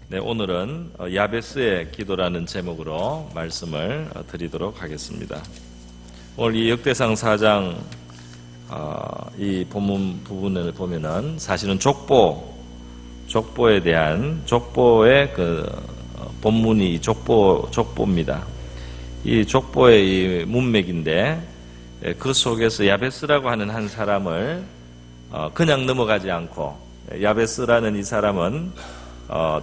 네, 오늘은 야베스의 기도라는 제목으로 말씀을 드리도록 하겠습니다. 오늘 이 역대상 4장 이 본문 부분을 보면은 사실은 족보에 대한 족보의 그 본문이 족보입니다. 이 족보의 이 문맥인데 그 속에서 야베스라고 하는 한 사람을 그냥 넘어가지 않고, 야베스라는 이 사람은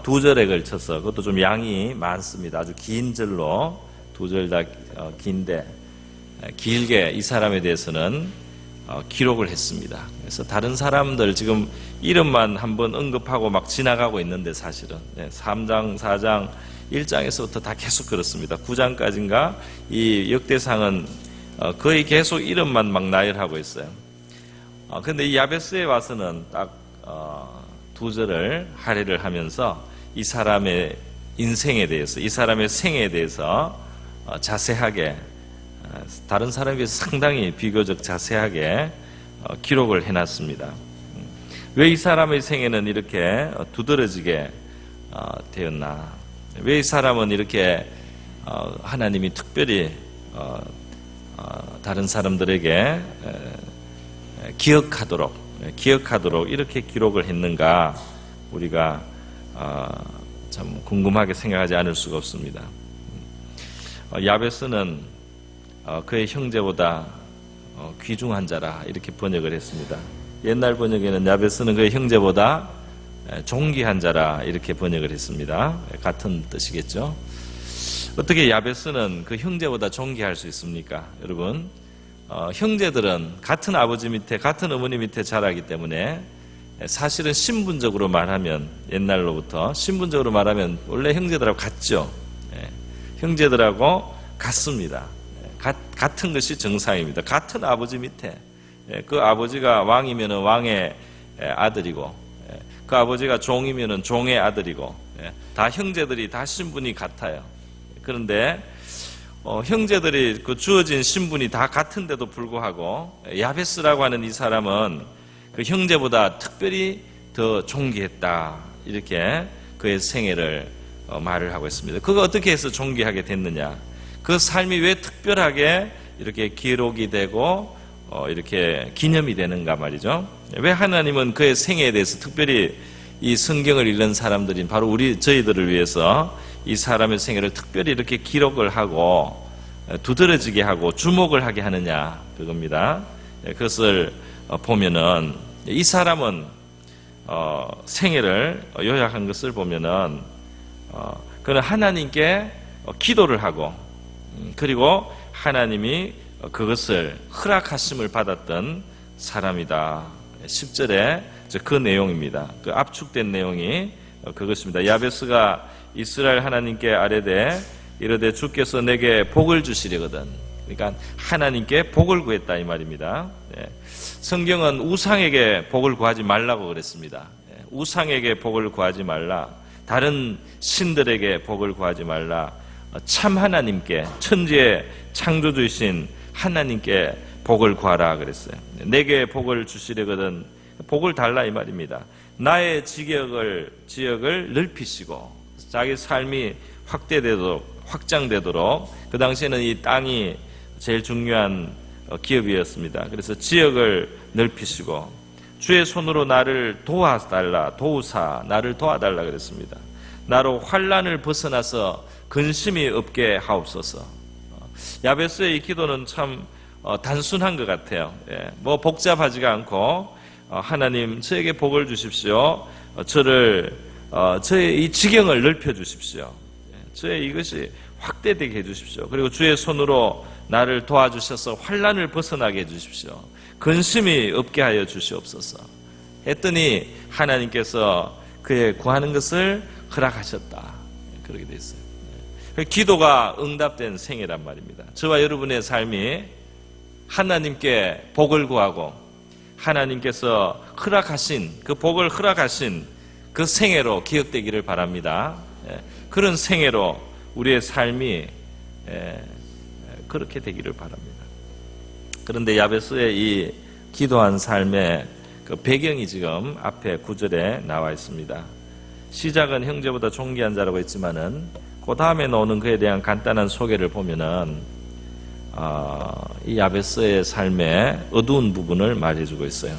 두 절에 걸쳐서, 그것도 좀 양이 많습니다. 아주 긴 절로 두 절 다 긴데 길게 이 사람에 대해서는 기록을 했습니다. 그래서 다른 사람들 지금 이름만 한번 언급하고 막 지나가고 있는데 사실은 3장, 4장, 1장에서부터 다 계속 그렇습니다. 9장까지인가 이 역대상은 거의 계속 이름만 막 나열하고 있어요. 근데 이 야베스에 와서는 딱 두 절을 할애를 하면서 이 사람의 인생에 대해서, 이 사람의 생애에 대해서 자세하게, 다른 사람에 비해서 상당히 비교적 자세하게 기록을 해놨습니다. 왜 이 사람의 생애는 이렇게 두드러지게 되었나? 왜 이 사람은 이렇게 하나님이 특별히 다른 사람들에게 기억하도록 이렇게 기록을 했는가? 우리가 참 궁금하게 생각하지 않을 수가 없습니다. 야베스는 그의 형제보다 귀중한 자라, 이렇게 번역을 했습니다. 옛날 번역에는 야베스는 그의 형제보다 존귀한 자라, 이렇게 번역을 했습니다. 같은 뜻이겠죠. 어떻게 야베스는 그 형제보다 존귀할 수 있습니까? 여러분, 형제들은 같은 아버지 밑에, 같은 어머니 밑에 자라기 때문에 사실은 신분적으로 말하면, 옛날로부터 신분적으로 말하면 원래 형제들하고 같죠. 형제들하고 같습니다. 같은 것이 정상입니다. 같은 아버지 밑에, 그 아버지가 왕이면 왕의 아들이고, 그 아버지가 종이면 종의 아들이고, 다 형제들이 다 신분이 같아요. 그런데 형제들이 그 주어진 신분이 다 같은데도 불구하고 야베스라고 하는 이 사람은 그 형제보다 특별히 더 존귀했다, 이렇게 그의 생애를 말을 하고 있습니다. 그가 어떻게 해서 존귀하게 됐느냐? 그 삶이 왜 특별하게 이렇게 기록이 되고 이렇게 기념이 되는가 말이죠. 왜 하나님은 그의 생애에 대해서 특별히 이 성경을 읽는 사람들인 바로 저희들을 위해서 이 사람의 생애를 특별히 이렇게 기록을 하고 두드러지게 하고 주목을 하게 하느냐, 그겁니다. 그것을 보면은 이 사람은 생애를 요약한 것을 보면은 그는 하나님께 기도를 하고, 그리고 하나님이 그것을 허락하심을 받았던 사람이다. 10절에 그 내용입니다. 그 압축된 내용이 그것입니다. 야베스가 이스라엘 하나님께 아뢰되 이르되 주께서 내게 복을 주시려거든. 그러니까 하나님께 복을 구했다, 이 말입니다. 성경은 우상에게 복을 구하지 말라고 그랬습니다. 우상에게 복을 구하지 말라, 다른 신들에게 복을 구하지 말라, 참 하나님께, 천지의 창조주이신 하나님께 복을 구하라 그랬어요. 내게 복을 주시려거든, 복을 달라, 이 말입니다. 나의 지역을 넓히시고 자기 삶이 확장되도록, 그 당시에는 이 땅이 제일 중요한 기업이었습니다. 그래서 지역을 넓히시고 주의 손으로 나를 도우사 나를 도와달라 그랬습니다. 나로 환난을 벗어나서 근심이 없게 하옵소서. 야베스의 이 기도는 참 단순한 것 같아요. 뭐 복잡하지가 않고, 하나님 저에게 복을 주십시오. 저의 이 지경을 넓혀 주십시오. 저의 이것이 확대되게 해 주십시오. 그리고 주의 손으로 나를 도와주셔서 환난을 벗어나게 해 주십시오. 근심이 없게 하여 주시옵소서 했더니 하나님께서 그의 구하는 것을 허락하셨다, 그렇게 돼 있어요. 기도가 응답된 생애란 말입니다. 저와 여러분의 삶이 하나님께 복을 구하고 하나님께서 허락하신, 그 복을 허락하신 그 생애로 기억되기를 바랍니다. 그런 생애로 우리의 삶이 그렇게 되기를 바랍니다. 그런데 야베스의 이 기도한 삶의 그 배경이 지금 앞에 9절에 나와 있습니다. 시작은 형제보다 존귀한 자라고 했지만은 그 다음에 나오는 그에 대한 간단한 소개를 보면은 이 야베스의 삶의 어두운 부분을 말해주고 있어요.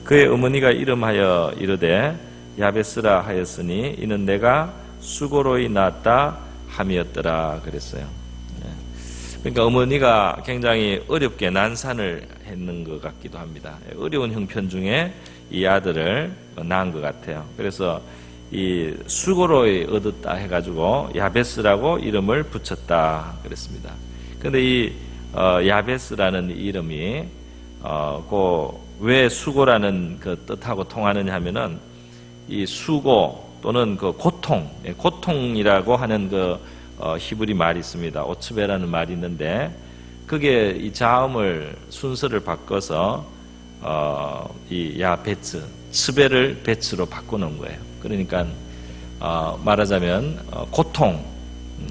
그의 어머니가 이름하여 이르되 야베스라 하였으니 이는 내가 수고로이 낳았다 함이었더라 그랬어요. 그러니까 어머니가 굉장히 어렵게 난산을 했는 것 같기도 합니다. 어려운 형편 중에 이 아들을 낳은 것 같아요. 그래서 이 수고로이 얻었다 해가지고 야베스라고 이름을 붙였다 그랬습니다. 근데 이 야베스라는 이름이 왜 수고라는 그 뜻하고 통하느냐 하면은 이 수고 또는 그 고통이라고 하는 그 히브리 말이 있습니다. 오츠베라는 말이 있는데 그게 이 자음을 순서를 바꿔서 이 야베츠 츠베를 베츠로 바꾸는 거예요. 그러니까 말하자면 고통,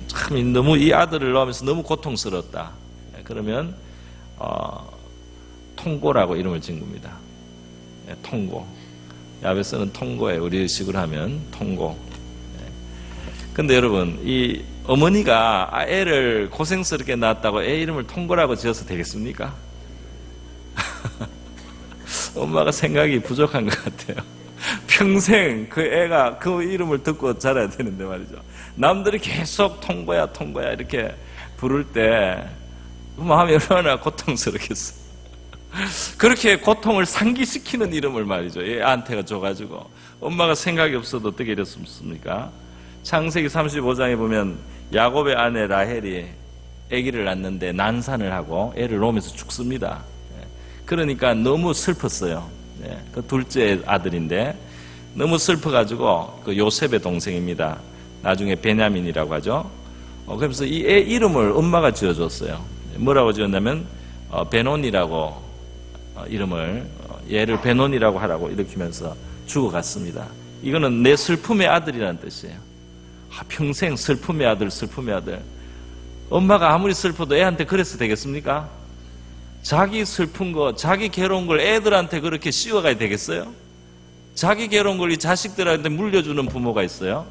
참 너무 이 아들을 낳으면서 너무 고통스러웠다. 그러면 통고라고 이름을 지은 겁니다. 통고. 야베스는 통고예요. 우리식으로 하면 통고. 근데 여러분, 이 어머니가 애를 고생스럽게 낳았다고 애 이름을 통고라고 지어서 되겠습니까? 엄마가 생각이 부족한 것 같아요. 평생 그 애가 그 이름을 듣고 자라야 되는데 말이죠. 남들이 계속 통고야 이렇게 부를 때 마음이 얼마나 고통스럽겠어요. 그렇게 고통을 상기시키는 이름을 말이죠. 애한테가 줘가지고 엄마가 생각이 없어도 어떻게 이랬습니까? 창세기 35장에 보면 야곱의 아내 라헬이 아기를 낳는데 난산을 하고 애를 놓으면서 죽습니다. 그러니까 너무 슬펐어요. 그 둘째 아들인데 너무 슬퍼가지고 그 요셉의 동생입니다. 나중에 베냐민이라고 하죠. 그래서 이 애 이름을 엄마가 지어줬어요. 뭐라고 지었냐면 베논이라고 이름을 얘를 베논이라고 하라고 일으키면서 죽어갔습니다. 이거는 내 슬픔의 아들이라는 뜻이에요. 평생 슬픔의 아들. 엄마가 아무리 슬퍼도 애한테 그래서 되겠습니까? 자기 슬픈 거, 자기 괴로운 걸 애들한테 그렇게 씌워가야 되겠어요? 자기 괴로운 걸 이 자식들한테 물려주는 부모가 있어요?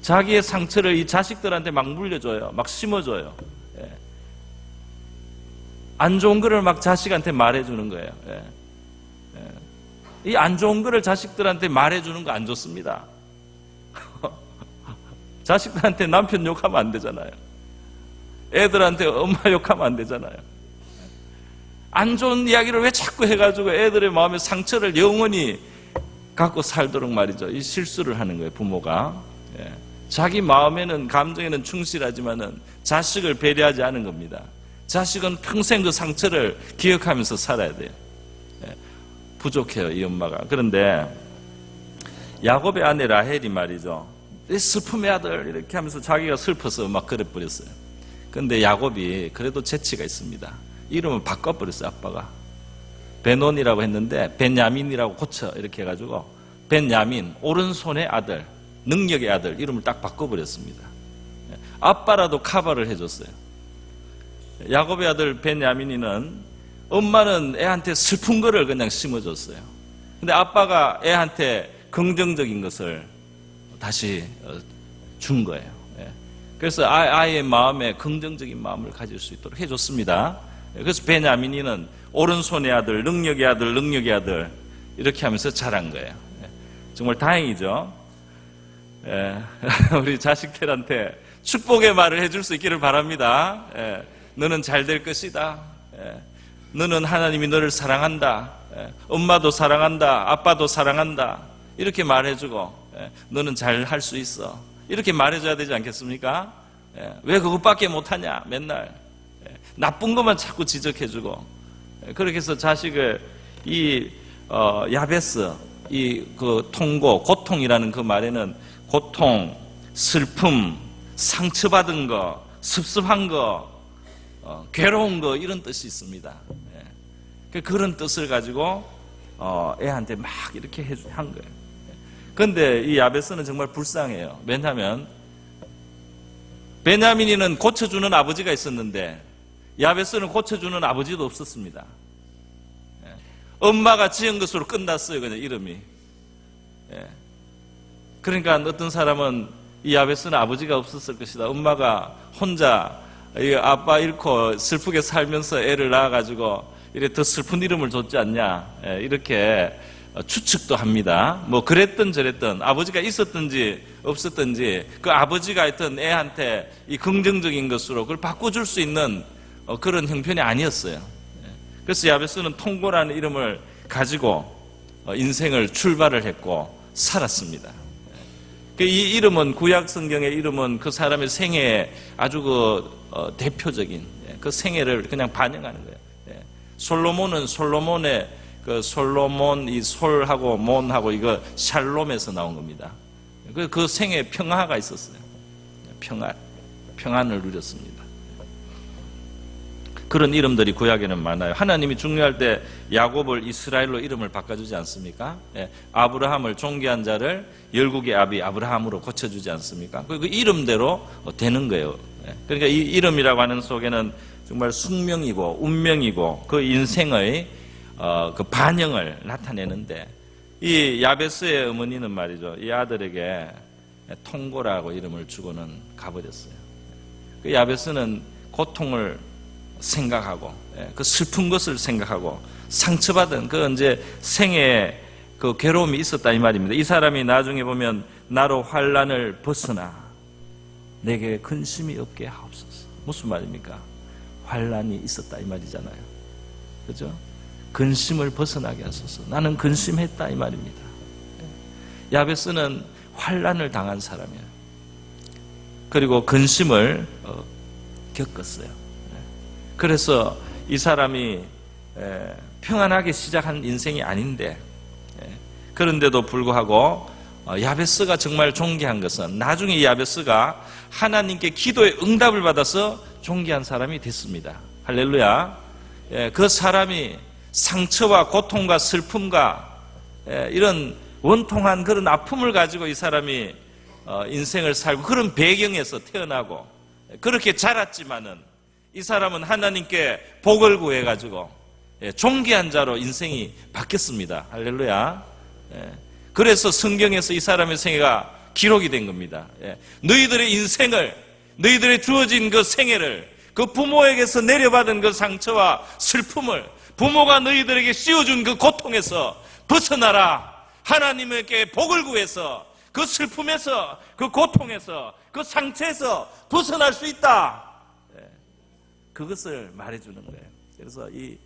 자기의 상처를 이 자식들한테 막 물려줘요. 막 심어줘요. 안 좋은 거를 막 자식한테 말해주는 거예요. 이 안 좋은 거를 자식들한테 말해주는 거 안 좋습니다. 자식들한테 남편 욕하면 안 되잖아요. 애들한테 엄마 욕하면 안 되잖아요. 안 좋은 이야기를 왜 자꾸 해가지고 애들의 마음에 상처를 영원히 갖고 살도록 말이죠. 이 실수를 하는 거예요, 부모가. 자기 마음에는, 감정에는 충실하지만은 자식을 배려하지 않은 겁니다. 자식은 평생 그 상처를 기억하면서 살아야 돼요. 부족해요, 이 엄마가. 그런데 야곱의 아내 라헬이 말이죠. 슬픔의 아들 이렇게 하면서 자기가 슬퍼서 막 그래버렸어요. 그런데 야곱이 그래도 재치가 있습니다. 이름을 바꿔버렸어요, 아빠가. 베논이라고 했는데 벤야민이라고 고쳐 이렇게 해가지고 벤야민, 오른손의 아들, 능력의 아들 이름을 딱 바꿔버렸습니다. 아빠라도 커버를 해줬어요. 야곱의 아들 벤야민이는 엄마는 애한테 슬픈 거를 그냥 심어줬어요. 근데 아빠가 애한테 긍정적인 것을 다시 준 거예요. 그래서 아이의 마음에 긍정적인 마음을 가질 수 있도록 해줬습니다. 그래서 베냐민이는 오른손의 아들, 능력의 아들 이렇게 하면서 자란 거예요. 정말 다행이죠. 우리 자식들한테 축복의 말을 해줄 수 있기를 바랍니다. 너는 잘 될 것이다. 너는 하나님이 너를 사랑한다. 엄마도 사랑한다. 아빠도 사랑한다. 이렇게 말해주고 너는 잘 할 수 있어. 이렇게 말해줘야 되지 않겠습니까? 왜 그것밖에 못하냐 맨날 나쁜 것만 자꾸 지적해주고 그렇게 해서 자식을 이 야베스 이 그 통고 고통이라는 그 말에는 고통, 슬픔, 상처받은 거, 습습한 거, 괴로운 거 이런 뜻이 있습니다. 그런 뜻을 가지고 애한테 막 이렇게 한 거예요. 그런데 이 야베스는 정말 불쌍해요. 왜냐하면 베냐민이는 고쳐주는 아버지가 있었는데 야베스는 고쳐주는 아버지도 없었습니다. 엄마가 지은 것으로 끝났어요. 그냥 이름이. 그러니까 어떤 사람은 이 야베스는 아버지가 없었을 것이다. 엄마가 혼자 아빠 잃고 슬프게 살면서 애를 낳아가지고 이래 더 슬픈 이름을 줬지 않냐, 이렇게 추측도 합니다. 뭐 그랬든 저랬든 아버지가 있었든지 없었든지 그 아버지가 하여튼 애한테 이 긍정적인 것으로 그걸 바꿔줄 수 있는 그런 형편이 아니었어요. 그래서 야베스는 통고라는 이름을 가지고 인생을 출발을 했고 살았습니다. 이 이름은 구약 성경의 이름은 그 사람의 생애에 아주 대표적인 그 생애를 그냥 반영하는 거예요. 솔로몬은 솔로몬의 그 솔로몬 이 솔하고 몬하고 이거 샬롬에서 나온 겁니다. 그 생애에 평화가 있었어요. 평안을 누렸습니다. 그런 이름들이 구약에는 많아요. 하나님이 중요할 때 야곱을 이스라엘로 이름을 바꿔주지 않습니까? 아브라함을 존귀한 자를 열국의 아비 아브라함으로 고쳐주지 않습니까? 그 이름대로 되는 거예요. 그러니까 이 이름이라고 하는 속에는 정말 숙명이고 운명이고 그 인생의 그 반영을 나타내는데, 이 야베스의 어머니는 말이죠, 이 아들에게 통고라고 이름을 주고는 가버렸어요. 그 야베스는 고통을 생각하고 그 슬픈 것을 생각하고 상처받은 그 이제 생애에 그 괴로움이 있었다 이 말입니다. 이 사람이 나중에 보면 나로 환난을 벗어나 내게 근심이 없게 하옵소서. 무슨 말입니까? 환난이 있었다 이 말이잖아요. 그죠? 근심을 벗어나게 하소서. 나는 근심했다 이 말입니다. 야베스는 환난을 당한 사람이에요. 그리고 근심을 겪었어요. 그래서 이 사람이 평안하게 시작한 인생이 아닌데, 그런데도 불구하고 야베스가 정말 존귀한 것은 나중에 이 야베스가 하나님께 기도의 응답을 받아서 존귀한 사람이 됐습니다. 할렐루야. 그 사람이 상처와 고통과 슬픔과 이런 원통한 그런 아픔을 가지고 이 사람이 인생을 살고 그런 배경에서 태어나고 그렇게 자랐지만은 이 사람은 하나님께 복을 구해가지고 존귀한 자로 인생이 바뀌었습니다. 할렐루야. 그래서 성경에서 이 사람의 생애가 기록이 된 겁니다. 너희들의 인생을, 너희들의 주어진 그 생애를, 그 부모에게서 내려받은 그 상처와 슬픔을, 부모가 너희들에게 씌워준 그 고통에서 벗어나라. 하나님께 복을 구해서 그 슬픔에서, 그 고통에서, 그 상처에서 벗어날 수 있다. 그것을 말해주는 거예요. 그래서 이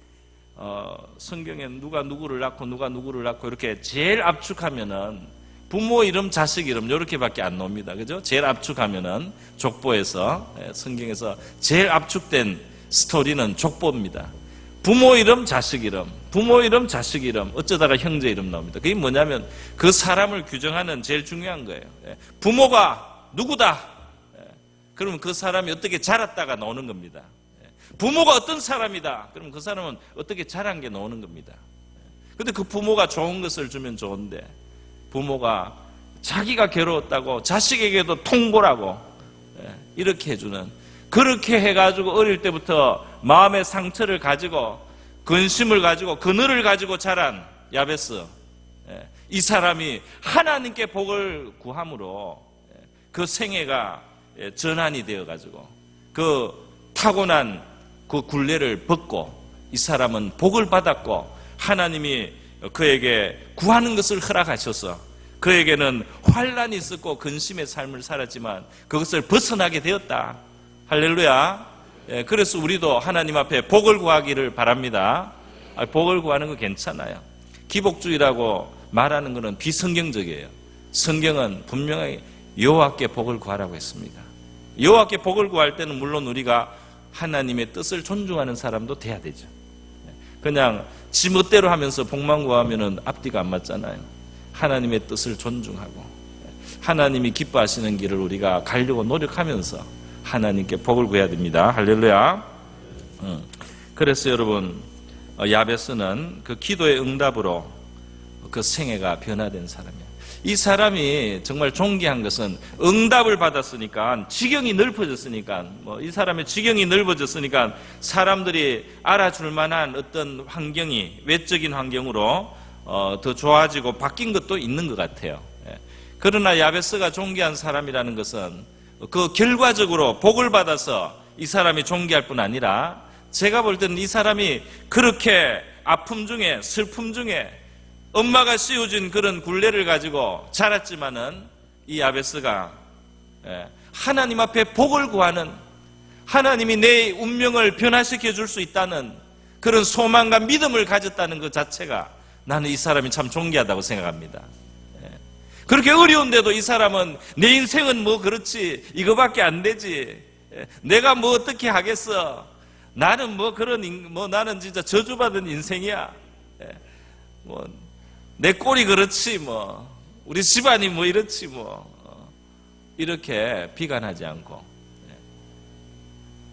성경에 누가 누구를 낳고 누가 누구를 낳고 이렇게 제일 압축하면은 부모 이름, 자식 이름 이렇게밖에 안 나옵니다. 그죠? 제일 압축하면은 족보에서, 성경에서 제일 압축된 스토리는 족보입니다. 부모 이름, 자식 이름, 부모 이름, 자식 이름, 어쩌다가 형제 이름 나옵니다. 그게 뭐냐면 그 사람을 규정하는 제일 중요한 거예요. 부모가 누구다. 그러면 그 사람이 어떻게 자랐다가 나오는 겁니다. 부모가 어떤 사람이다. 그럼 그 사람은 어떻게 자란 게 나오는 겁니다. 근데 그 부모가 좋은 것을 주면 좋은데, 부모가 자기가 괴로웠다고 자식에게도 통보라고 이렇게 해주는, 그렇게 해가지고 어릴 때부터 마음의 상처를 가지고 근심을 가지고 그늘을 가지고 자란 야베스, 이 사람이 하나님께 복을 구함으로 그 생애가 전환이 되어가지고 그 타고난 그 굴레를 벗고 이 사람은 복을 받았고, 하나님이 그에게 구하는 것을 허락하셔서 그에게는 환난이 있었고 근심의 삶을 살았지만 그것을 벗어나게 되었다. 할렐루야. 그래서 우리도 하나님 앞에 복을 구하기를 바랍니다. 복을 구하는 거 괜찮아요. 기복주의라고 말하는 것은 비성경적이에요. 성경은 분명히 여호와께 복을 구하라고 했습니다. 여호와께 복을 구할 때는 물론 우리가 하나님의 뜻을 존중하는 사람도 돼야 되죠. 그냥 지 멋대로 하면서 복만 구하면은 앞뒤가 안 맞잖아요. 하나님의 뜻을 존중하고 하나님이 기뻐하시는 길을 우리가 가려고 노력하면서 하나님께 복을 구해야 됩니다. 할렐루야. 그래서 여러분, 야베스는 그 기도의 응답으로 그 생애가 변화된 사람이에요. 이 사람이 정말 존귀한 것은 응답을 받았으니까, 지경이 넓어졌으니까, 이 사람의 지경이 넓어졌으니까 사람들이 알아줄 만한 어떤 환경이 외적인 환경으로 더 좋아지고 바뀐 것도 있는 것 같아요. 그러나 야베스가 존귀한 사람이라는 것은 그 결과적으로 복을 받아서 이 사람이 존귀할 뿐 아니라 제가 볼 때는 이 사람이 그렇게 아픔 중에 슬픔 중에 엄마가 씌워준 그런 굴레를 가지고 자랐지만은 이 야베스가 하나님 앞에 복을 구하는, 하나님이 내 운명을 변화시켜 줄 수 있다는 그런 소망과 믿음을 가졌다는 것 자체가 나는 이 사람이 참 존귀하다고 생각합니다. 그렇게 어려운데도 이 사람은 내 인생은 뭐 그렇지, 이거밖에 안 되지, 내가 뭐 어떻게 하겠어, 나는 뭐 나는 진짜 저주받은 인생이야, 뭐 내 꼴이 그렇지, 뭐 우리 집안이 뭐 이렇지, 뭐 이렇게 비관하지 않고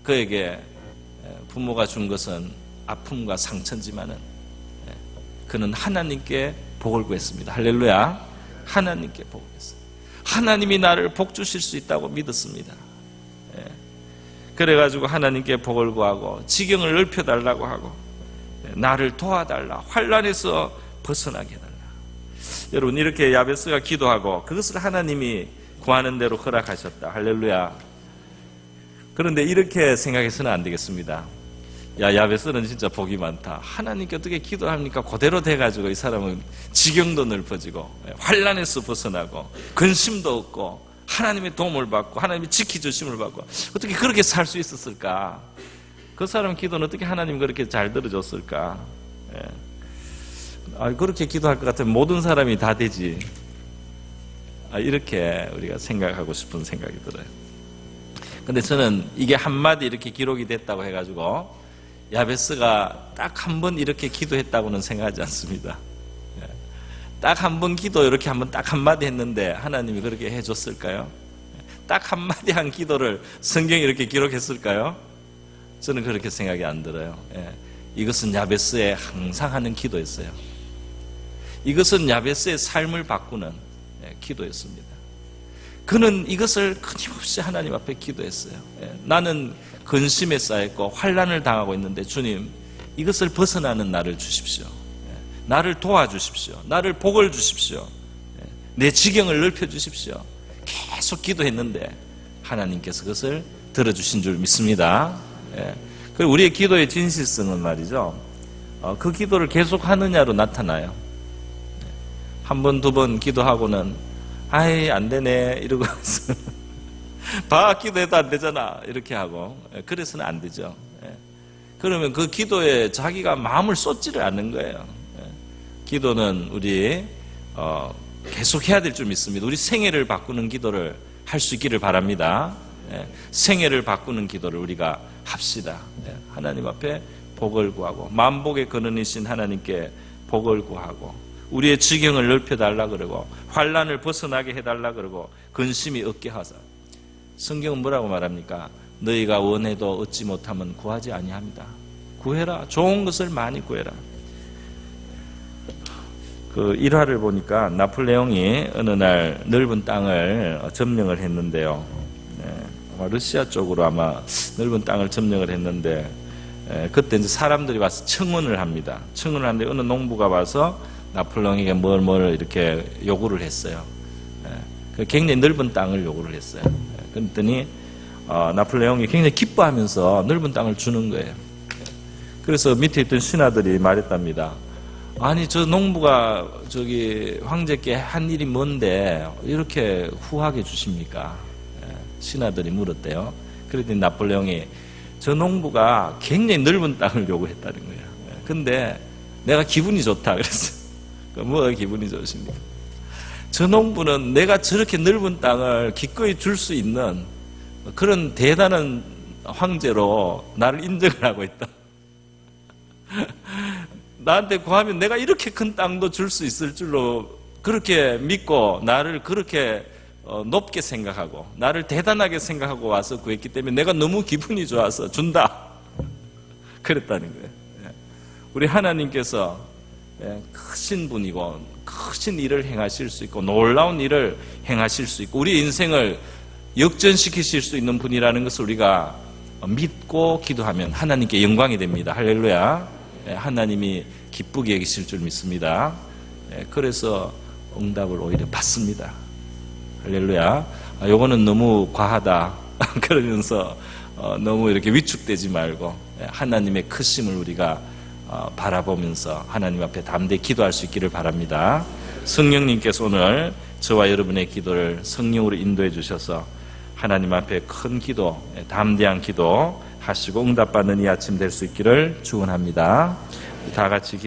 그에게 부모가 준 것은 아픔과 상처지만은 그는 하나님께 복을 구했습니다. 할렐루야. 하나님께 복을 구했습니다. 하나님이 나를 복 주실 수 있다고 믿었습니다. 그래가지고 하나님께 복을 구하고 지경을 넓혀달라고 하고 나를 도와달라, 환난에서 벗어나게 해달라. 여러분, 이렇게 야베스가 기도하고 그것을 하나님이 구하는 대로 허락하셨다. 할렐루야. 그런데 이렇게 생각해서는 안 되겠습니다. 야베스는 진짜 복이 많다, 하나님께 어떻게 기도합니까? 그대로 돼가지고 이 사람은 지경도 넓어지고 환난에서 벗어나고 근심도 없고 하나님의 도움을 받고 하나님의 지켜주심을 받고 어떻게 그렇게 살 수 있었을까? 그 사람 기도는 어떻게 하나님 그렇게 잘 들어줬을까? 그렇게 기도할 것 같으면 모든 사람이 다 되지. 이렇게 우리가 생각하고 싶은 생각이 들어요. 근데 저는 이게 한마디 이렇게 기록이 됐다고 해가지고 야베스가 딱 한 번 이렇게 기도했다고는 생각하지 않습니다. 딱 한 번 기도 이렇게 딱 한마디 했는데 하나님이 그렇게 해줬을까요? 딱 한마디 한 기도를 성경에 이렇게 기록했을까요? 저는 그렇게 생각이 안 들어요. 이것은 야베스의 항상 하는 기도였어요. 이것은 야베스의 삶을 바꾸는 기도였습니다. 그는 이것을 끊임없이 하나님 앞에 기도했어요. 나는 근심에 쌓였고 환난을 당하고 있는데 주님, 이것을 벗어나는 나를 주십시오. 나를 도와주십시오. 나를 복을 주십시오. 내 지경을 넓혀주십시오. 계속 기도했는데 하나님께서 그것을 들어주신 줄 믿습니다. 그리고 우리의 기도의 진실성은 말이죠, 그 기도를 계속 하느냐로 나타나요. 한 번, 두 번 기도하고는 안 되네 이러고 봐, 기도해도 안 되잖아 이렇게 하고 그래서는 안 되죠. 그러면 그 기도에 자기가 마음을 쏟지를 않는 거예요. 기도는 우리 계속 해야 될 줄 믿습니다. 우리 생애를 바꾸는 기도를 할 수 있기를 바랍니다. 생애를 바꾸는 기도를 우리가 합시다. 하나님 앞에 복을 구하고 만복의 근원이신 하나님께 복을 구하고 우리의 지경을 넓혀달라 그러고 환난을 벗어나게 해달라 그러고 근심이 없게 하사. 성경은 뭐라고 말합니까? 너희가 원해도 얻지 못하면 구하지 아니합니다. 구해라. 좋은 것을 많이 구해라. 그 일화를 보니까 나폴레옹이 어느 날 넓은 땅을 점령을 했는데요. 아마 러시아 쪽으로 아마 넓은 땅을 점령을 했는데 그때 이제 사람들이 와서 청원을 합니다. 청원을 하는데 어느 농부가 와서 나폴레옹에게 뭘 이렇게 요구를 했어요. 굉장히 넓은 땅을 요구를 했어요. 그랬더니 나폴레옹이 굉장히 기뻐하면서 넓은 땅을 주는 거예요. 그래서 밑에 있던 신하들이 말했답니다. 아니, 저 농부가 저기 황제께 한 일이 뭔데 이렇게 후하게 주십니까? 신하들이 물었대요. 그랬더니 나폴레옹이 저 농부가 굉장히 넓은 땅을 요구했다는 거예요. 근데 내가 기분이 좋다 그랬어요. 뭐가 기분이 좋으십니까? 저 농부는 내가 저렇게 넓은 땅을 기꺼이 줄 수 있는 그런 대단한 황제로 나를 인정을 하고 있다. 나한테 구하면 내가 이렇게 큰 땅도 줄 수 있을 줄로 그렇게 믿고 나를 그렇게 높게 생각하고 나를 대단하게 생각하고 와서 구했기 때문에 내가 너무 기분이 좋아서 준다. 그랬다는 거예요. 우리 하나님께서 크신 분이고 크신 일을 행하실 수 있고 놀라운 일을 행하실 수 있고 우리 인생을 역전시키실 수 있는 분이라는 것을 우리가 믿고 기도하면 하나님께 영광이 됩니다. 할렐루야. 하나님이 기쁘게 여기실 줄 믿습니다. 그래서 응답을 오히려 받습니다. 할렐루야. 요거는 너무 과하다. 그러면서 너무 이렇게 위축되지 말고 하나님의 크심을 우리가 바라보면서 하나님 앞에 담대히 기도할 수 있기를 바랍니다. 성령님께서 오늘 저와 여러분의 기도를 성령으로 인도해 주셔서 하나님 앞에 큰 기도, 담대한 기도 하시고 응답받는 이 아침 될 수 있기를 축원합니다. 다 같이